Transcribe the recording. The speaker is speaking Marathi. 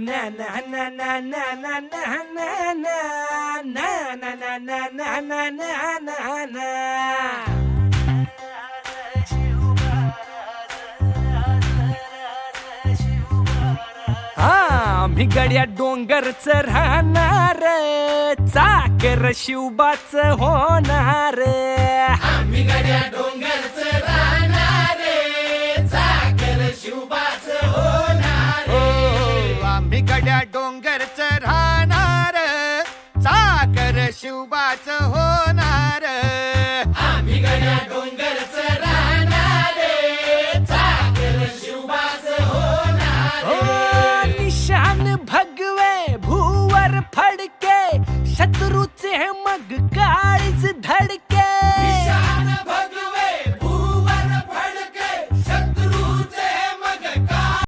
ना ना ना ना ना ना ना ना ना ना ना ना ना ना ना ना ना ना. हा मी गड्या डोंगरच राहणार, चाकर शिवबाच होणार. आम्ही गड्या डोंगरच राहणार, चाकर शिवबाच होणार. आम्ही गड्या डोंगरच राहणार, चाकर शिवबाच होणार.